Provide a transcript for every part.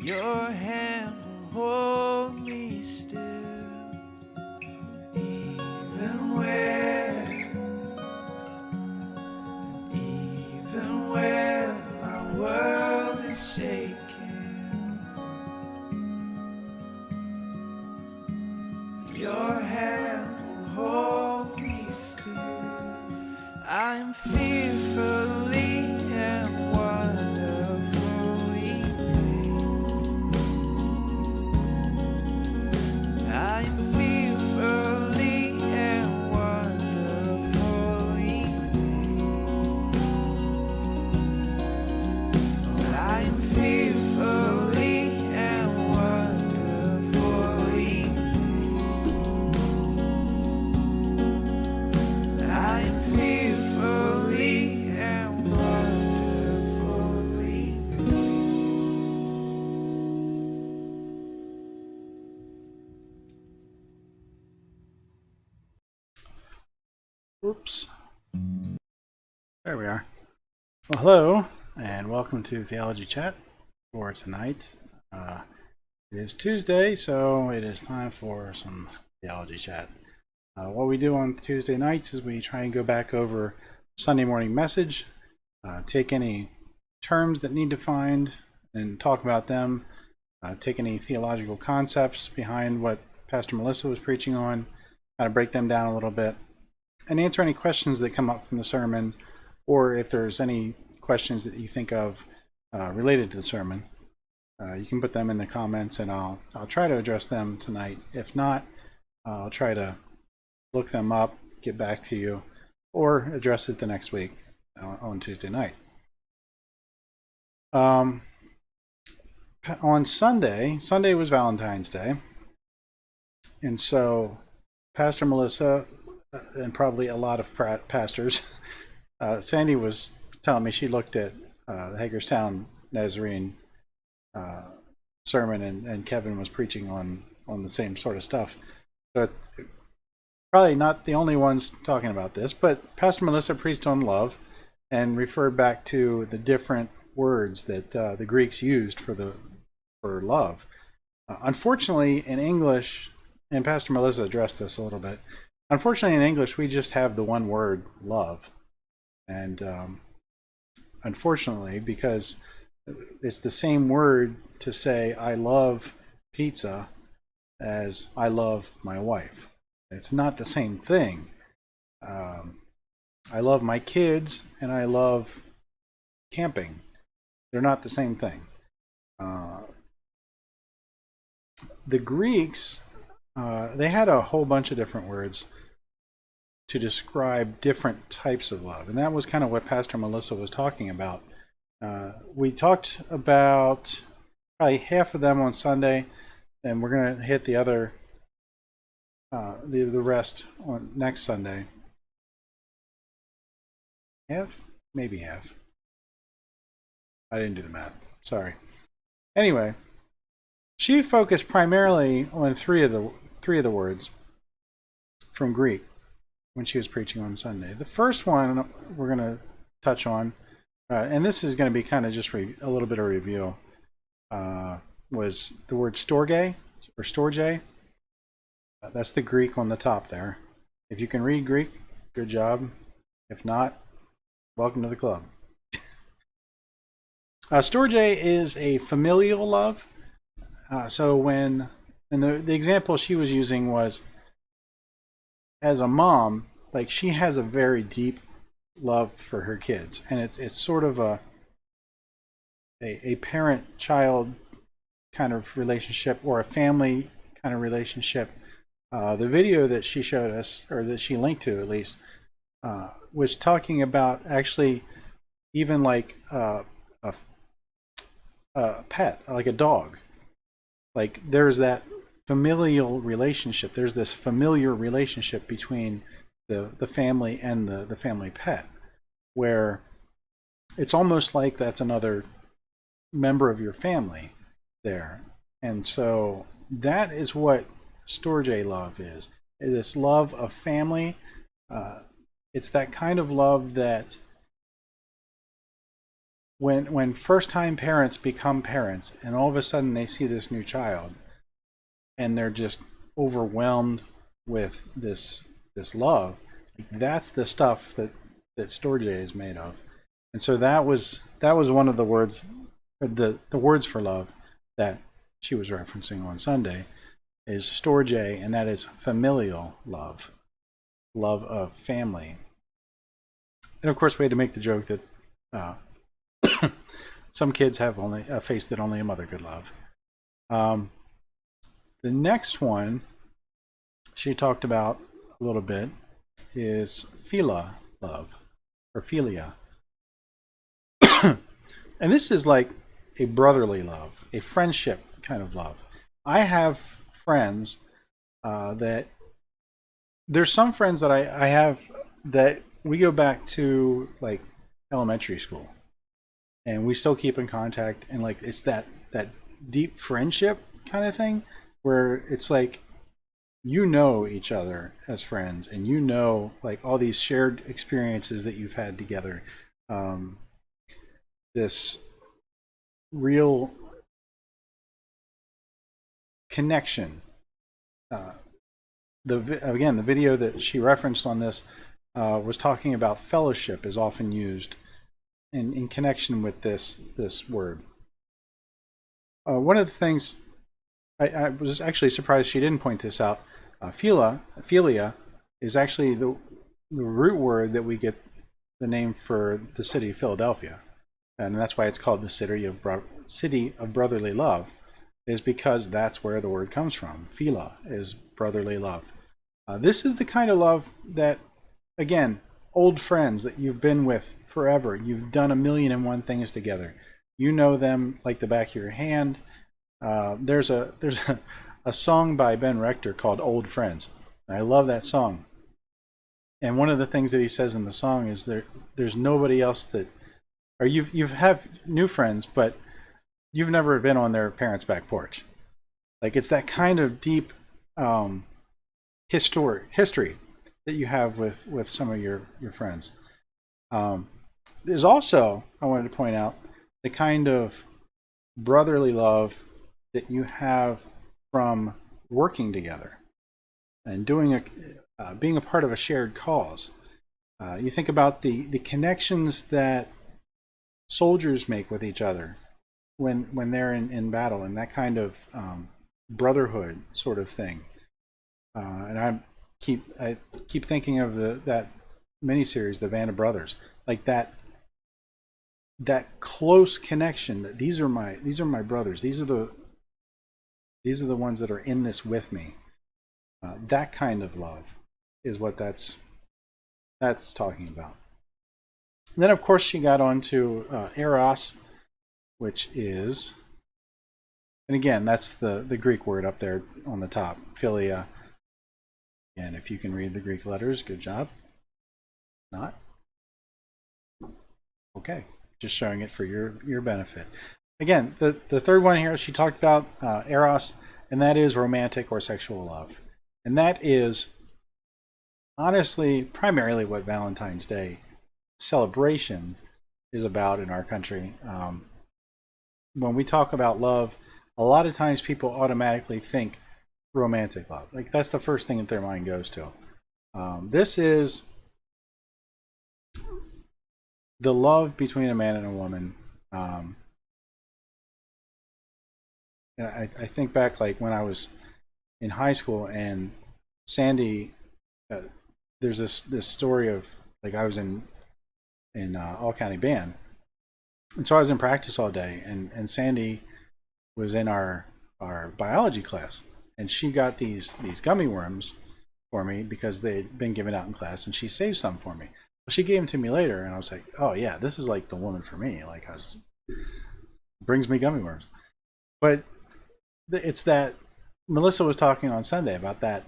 Your hand will hold me still, even when my world is shaking. Your hand will hold me still. I'm fearfully and wonderfully made. I'm fearfully and wonderfully made. I'm fearfully and wonderfully made. I'm fearfully and wonderfully made. Oops. There we are. Well, hello, and welcome to Theology Chat for tonight. It is Tuesday, so it is time for some Theology Chat. What we do on Tuesday nights is we try and go back over Sunday morning message, take any terms that need to find and talk about them, take any theological concepts behind what Pastor Melissa was preaching on, kind of break them down a little bit, and answer any questions that come up from the sermon, or if there's any questions that you think of related to the sermon, you can put them in the comments, and I'll try to address them tonight. If not, I'll try to look them up, get back to you, or address it the next week on Tuesday night. On Sunday was Valentine's Day, and so Pastor Melissa and probably a lot of pastors, Sandy was telling me she looked at the Hagerstown Nazarene sermon, and Kevin was preaching on the same sort of stuff. So probably not the only ones talking about this, but Pastor Melissa preached on love and referred back to the different words that the Greeks used for love. Unfortunately, in English, and Pastor Melissa addressed this a little bit, unfortunately in English we just have the one word love. And unfortunately, because it's the same word to say I love pizza as I love my wife. It's not the same thing. I love my kids and I love camping. They're not the same thing. The Greeks, they had a whole bunch of different words to describe different types of love, and that was kind of what Pastor Melissa was talking about. We talked about probably half of them on Sunday, and we're going to hit the other, the rest on next Sunday. Half? Maybe half. I didn't do the math. Sorry. Anyway, she focused primarily on three of the words from Greek when she was preaching on Sunday. The first one we're going to touch on, and this is going to be kind of just a little bit of review, was the word storge or storge. That's the Greek on the top there. If you can read Greek, good job. If not, welcome to the club. Storge is a familial love. And the example she was using was, as a mom, like, she has a very deep love for her kids, and it's sort of a parent-child kind of relationship, or a family kind of relationship. The video that she showed us, or that she linked to at least, was talking about actually even like a pet, like a dog. Like, there's that familial relationship. There's this familiar relationship between the family and the family pet, where it's almost like that's another member of your family there. And so that is what storge love is this love of family. It's that kind of love that when first time parents become parents and all of a sudden they see this new child and they're just overwhelmed with this love, that's the stuff that Storge is made of. And so that was one of the words, the words for love that she was referencing on Sunday is Storge, and that is familial love, love of family. And of course we had to make the joke that some kids have only a face that only a mother could love. The next one she talked about a little bit is philia love, or philia. And this is like a brotherly love, a friendship kind of love. I have friends that there's some friends that I have that we go back to like elementary school and we still keep in contact, and like it's that deep friendship kind of thing where it's like you know each other as friends and you know like all these shared experiences that you've had together, this real connection. The video that she referenced on this was talking about fellowship is often used in connection with this word. One of the things I was actually surprised she didn't point this out. Philia is actually the root word that we get the name for the city of Philadelphia, and that's why it's called the city of brotherly love, is because that's where the word comes from. Philia is brotherly love. This is the kind of love that, again, old friends that you've been with forever. You've done 1,000,001 things together. You know them like the back of your hand. There's a song by Ben Rector called "Old Friends." I love that song. And one of the things that he says in the song is there's nobody else that, or you've have new friends, but you've never been on their parents' back porch. Like it's that kind of deep history that you have with some of your friends. There's also, I wanted to point out, the kind of brotherly love that you have from working together and doing being a part of a shared cause. You think about the connections that soldiers make with each other when they're in battle, and that kind of brotherhood sort of thing. And I keep thinking of that miniseries, The Band of Brothers, like that close connection. That these are my brothers. These are the ones that are in this with me. That kind of love is what that's talking about. And then, of course, she got on to eros, which is, and again, that's the Greek word up there on the top, philia. And if you can read the Greek letters, good job. Not? Okay, just showing it for your benefit. Again, the third one here, she talked about eros, and that is romantic or sexual love. And that is honestly primarily what Valentine's Day celebration is about in our country. When we talk about love, a lot of times people automatically think romantic love. Like that's the first thing that their mind goes to. This is the love between a man and a woman. I think back like when I was in high school, and Sandy, there's this story of like I was in all county band, and so I was in practice all day, and Sandy was in our biology class, and she got these gummy worms for me because they'd been given out in class, and she saved some for me. Well, she gave them to me later, and I was like, oh yeah, this is like the woman for me. Like brings me gummy worms. But it's that Melissa was talking on Sunday about that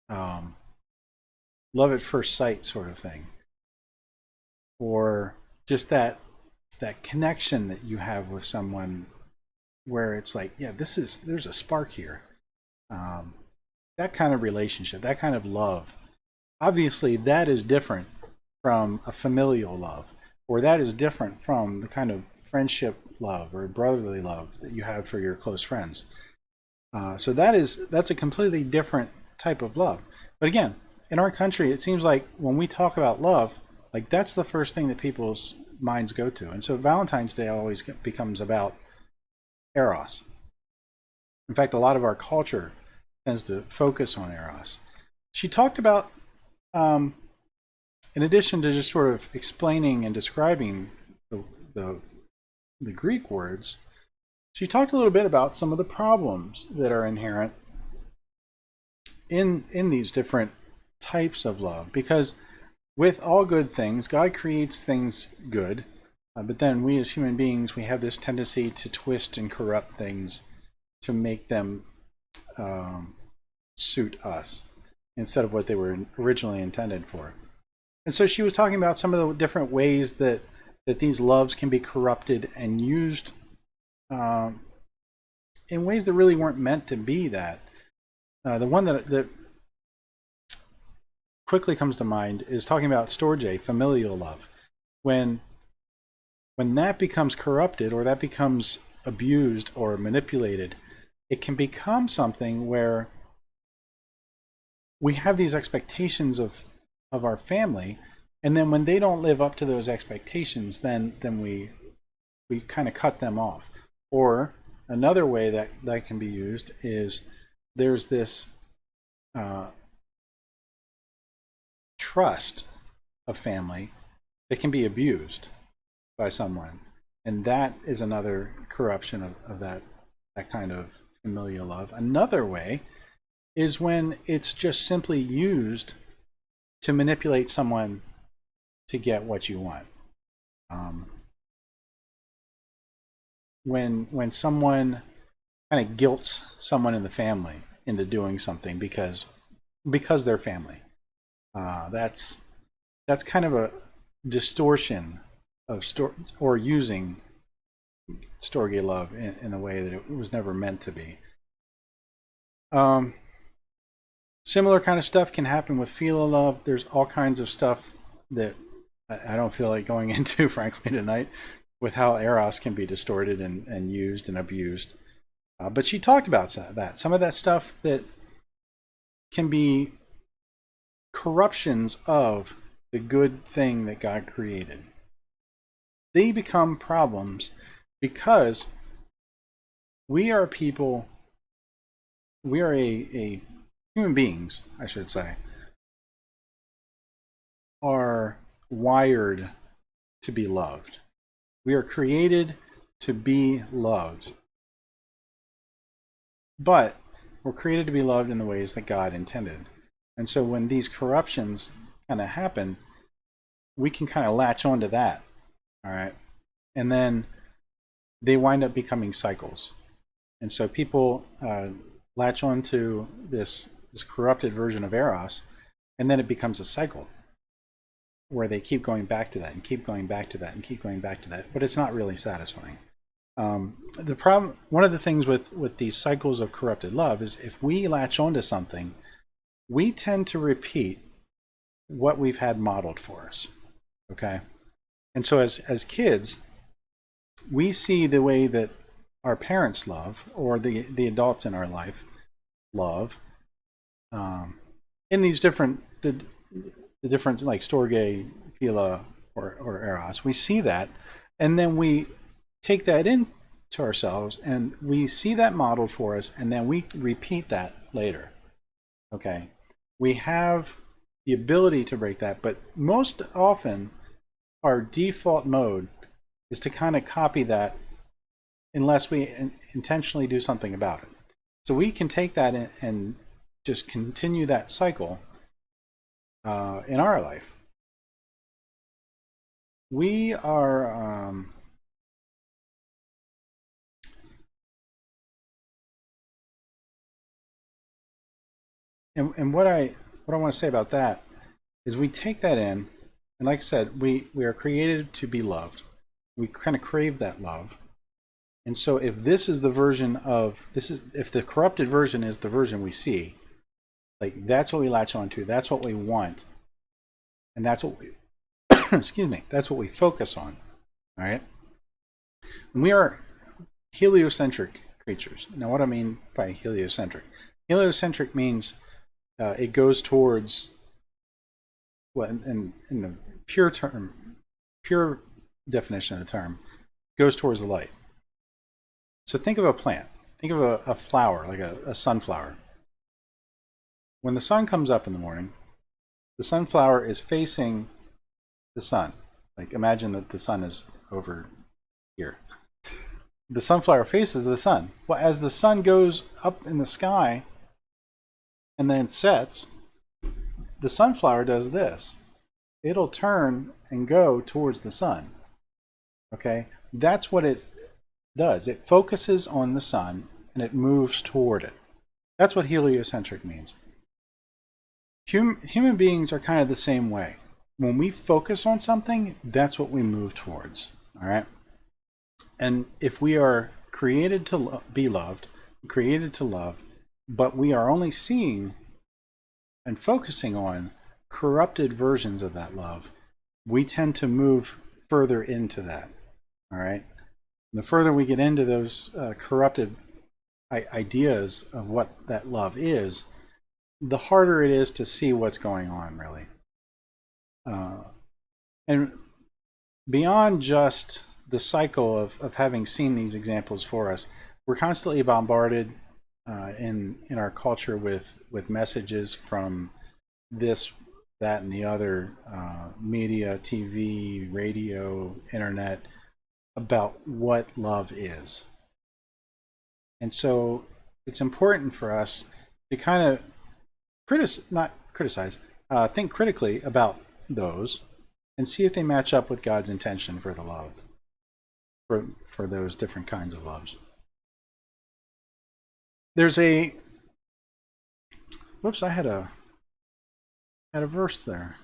love at first sight sort of thing, or just that connection that you have with someone where it's like, yeah, there's a spark here. That kind of relationship, that kind of love, obviously that is different from a familial love. or that is different from the kind of friendship love or brotherly love that you have for your close friends. So that's a completely different type of love. But again, in our country, it seems like when we talk about love, like that's the first thing that people's minds go to. And so Valentine's Day always becomes about eros. In fact, a lot of our culture tends to focus on eros. She talked about, in addition to just sort of explaining and describing the Greek words, she talked a little bit about some of the problems that are inherent in these different types of love. Because with all good things, God creates things good, but then we as human beings, we have this tendency to twist and corrupt things to make them suit us instead of what they were originally intended for. And so she was talking about some of the different ways that these loves can be corrupted and used in ways that really weren't meant to be that. The one that quickly comes to mind is talking about storge, familial love. When that becomes corrupted or that becomes abused or manipulated, it can become something where we have these expectations of our family, and then when they don't live up to those expectations, then we kind of cut them off. Or another way that can be used is there's this trust of family that can be abused by someone, and that is another corruption of that kind of familial love. Another way is when it's just simply used to manipulate someone to get what you want. When someone kind of guilts someone in the family into doing something because they're family, that's kind of a distortion of or using storge love in a way that it was never meant to be. Similar kind of stuff can happen with philia love. There's all kinds of stuff that I don't feel like going into, frankly, tonight, with how eros can be distorted and used and abused. But she talked about that. Some of that stuff that can be corruptions of the good thing that God created. They become problems because we are people, we are a human beings, I should say, are wired to be loved. We are created to be loved. But we're created to be loved in the ways that God intended. And so when these corruptions kind of happen, we can kind of latch onto that. All right. And then they wind up becoming cycles. And so people latch onto this corrupted version of eros, and then it becomes a cycle where they keep going back to that and keep going back to that and keep going back to that, but it's not really satisfying. The problem, one of the things with these cycles of corrupted love is if we latch onto something, we tend to repeat what we've had modeled for us. Okay? And so as kids, we see the way that our parents love, or the adults in our life love, in these different the different, like storge, philia, or eros. We see that, and then we take that into ourselves, and we see that modeled for us, and then we repeat that later. Okay, we have the ability to break that, but most often our default mode is to kind of copy that unless we intentionally do something about it. So we can take that and just continue that cycle in our life. We are and what I want to say about that is we take that in, and like I said, we are created to be loved. We kind of crave that love. And so if this is the version of if the corrupted version is the version we see, like that's what we latch onto, that's what we want, and that's what we excuse me, that's what we focus on. All right. We are heliocentric creatures. Now, what I mean by heliocentric? Heliocentric means it goes towards what, in the pure term, pure definition of the term, goes towards the light. So think of a plant. Think of a flower, like a sunflower. When the sun comes up in the morning, the sunflower is facing the sun. Like imagine that the sun is over here. The sunflower faces the sun. Well, as the sun goes up in the sky and then sets, the sunflower does this. It'll turn and go towards the sun. Okay? That's what it does. It focuses on the sun and it moves toward it. That's what heliocentric means. Human beings are kind of the same way. When we focus on something, that's what we move towards. All right? And if we are created to be loved, created to love, but we are only seeing and focusing on corrupted versions of that love, we tend to move further into that. All right? And the further we get into those corrupted ideas of what that love is, the harder it is to see what's going on, really. And beyond just the cycle of having seen these examples for us, we're constantly bombarded in our culture with messages from this, that, and the other media, TV, radio, internet, about what love is. And so it's important for us to kind of think critically about those and see if they match up with God's intention for the love, for those different kinds of loves. There's a whoops, I had a verse there.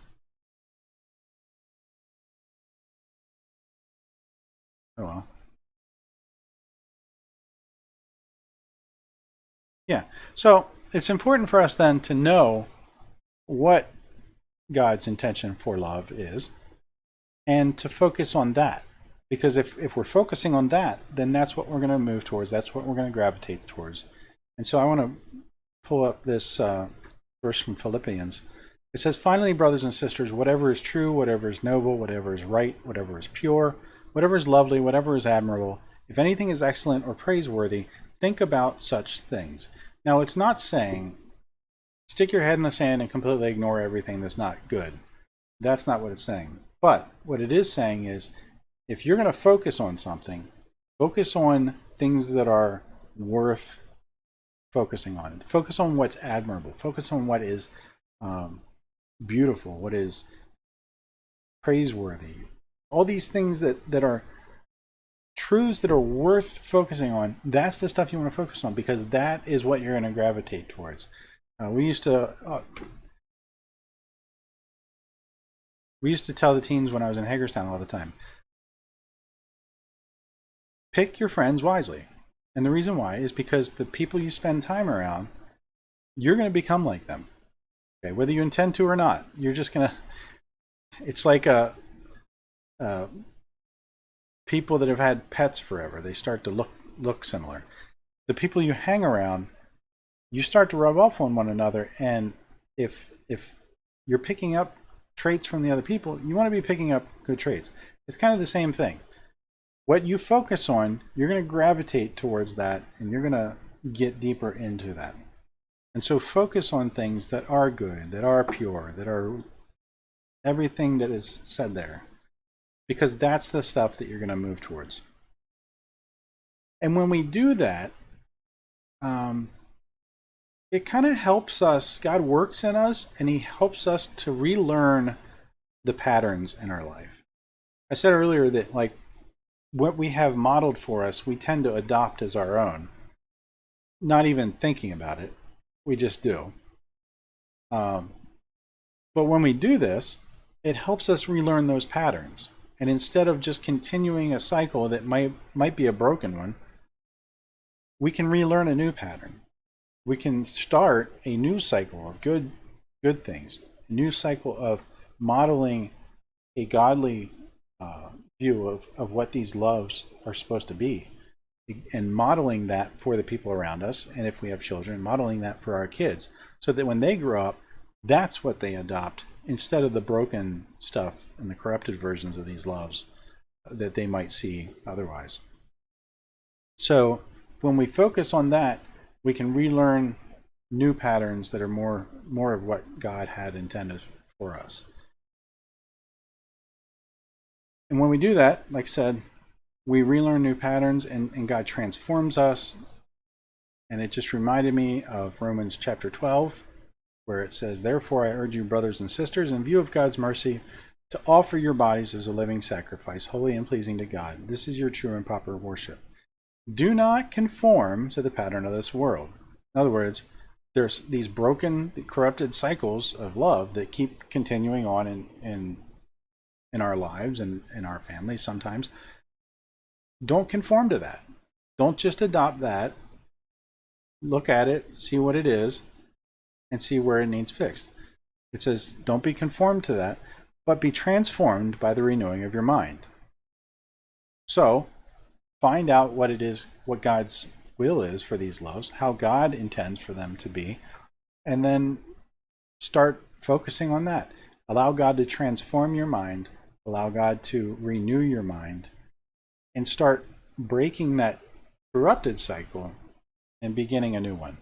Oh well. Yeah. So it's important for us then to know what God's intention for love is and to focus on that. Because if we're focusing on that, then that's what we're going to move towards. That's what we're going to gravitate towards. And so I want to pull up this verse from Philippians. It says, "Finally, brothers and sisters, whatever is true, whatever is noble, whatever is right, whatever is pure, whatever is lovely, whatever is admirable, if anything is excellent or praiseworthy, think about such things." Now, it's not saying stick your head in the sand and completely ignore everything that's not good. That's not what it's saying. But what it is saying is, if you're going to focus on something, focus on things that are worth focusing on. Focus on what's admirable. Focus on what is beautiful, what is praiseworthy. All these things that are truths that are worth focusing on, that's the stuff you want to focus on, because that is what you're going to gravitate towards. We used to tell the teens when I was in Hagerstown all the time, pick your friends wisely. And the reason why is because the people you spend time around, you're going to become like them. Okay, whether you intend to or not, you're just going to, it's like people that have had pets forever. They start to look similar. The people you hang around, you start to rub off on one another, and if you're picking up traits from the other people, you want to be picking up good traits. It's kind of the same thing. What you focus on, you're going to gravitate towards that, and you're going to get deeper into that. And so focus on things that are good, that are pure, that are everything that is said there, because that's the stuff that you're going to move towards. And when we do that, it kind of helps us. God works in us, and he helps us to relearn the patterns in our life. I said earlier that, like, what we have modeled for us, we tend to adopt as our own, not even thinking about it. We just do. But when we do this, it helps us relearn those patterns. And instead of just continuing a cycle that might be a broken one, we can relearn a new pattern. We can start a new cycle of good things, a new cycle of modeling a godly view of what these loves are supposed to be, and modeling that for the people around us, and if we have children, modeling that for our kids, so that when they grow up, that's what they adopt instead of the broken stuff and the corrupted versions of these loves that they might see otherwise. So when we focus on that, we can relearn new patterns that are more of what God had intended for us. And when we do that, like I said, we relearn new patterns, and God transforms us. And it just reminded me of Romans chapter 12, where it says, "Therefore I urge you, brothers and sisters, in view of God's mercy, to offer your bodies as a living sacrifice, holy and pleasing to God. This is your true and proper worship. Do not conform to the pattern of this world." In other words, there's these broken, corrupted cycles of love that keep continuing on in our lives and in our families sometimes. Don't conform to that. Don't just adopt that. Look at it, see what it is, and see where it needs fixed. It says, don't be conformed to that, but be transformed by the renewing of your mind. So, find out what it is, what God's will is for these loves, how God intends for them to be, and then start focusing on that. Allow God to transform your mind, allow God to renew your mind, and start breaking that corrupted cycle and beginning a new one.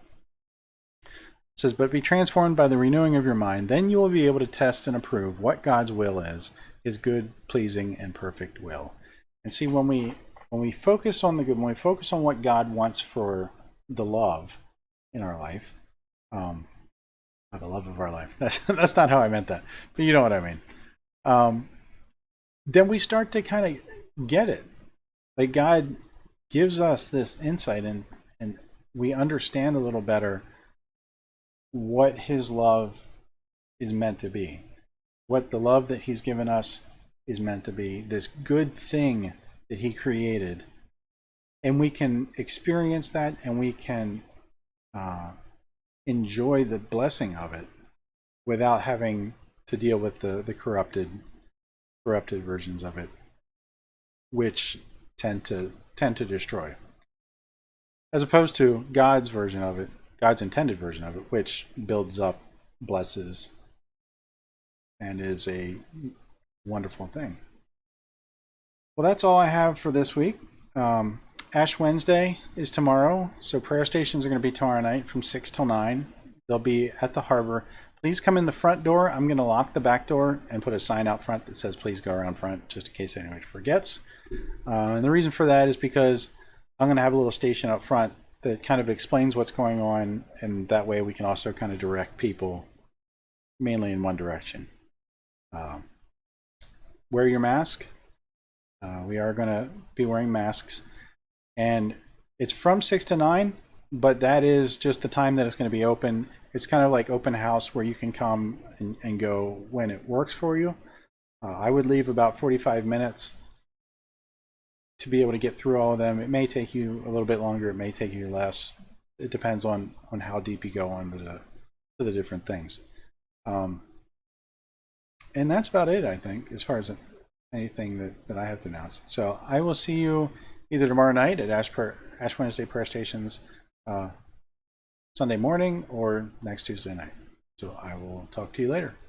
It says, but be transformed by the renewing of your mind, then you will be able to test and approve what God's will is, his good, pleasing, and perfect will. And see, when we focus on the good, when we focus on what God wants for the love in our life, the love of our life, that's not how I meant that, but you know what I mean. Then we start to kind of get it. Like God gives us this insight, and we understand a little better what his love is meant to be, what the love that he's given us is meant to be, this good thing that he created. And we can experience that, and we can enjoy the blessing of it without having to deal with the corrupted versions of it, which tend to destroy, as opposed to God's version of it, God's intended version of it, which builds up, blesses, and is a wonderful thing. Well, that's all I have for this week. Ash Wednesday is tomorrow, so prayer stations are going to be tomorrow night from 6 till 9. They'll be at the harbor. Please come in the front door. I'm going to lock the back door and put a sign out front that says please go around front, just in case anybody forgets. And the reason for that is because I'm going to have a little station up front that kind of explains what's going on, and that way we can also kind of direct people mainly in one direction. Wear your mask. We are going to be wearing masks, and it's from 6 to 9, but that is just the time that it's going to be open. It's kind of like open house where you can come and go when it works for you. I would leave about 45 minutes to be able to get through all of them. It may take you a little bit longer, it may take you less. It depends on how deep you go on to the different things. And that's about it, I think, as far as anything that I have to announce. So I will see you either tomorrow night at Ash Wednesday prayer stations, Sunday morning, or next Tuesday night. So I will talk to you later.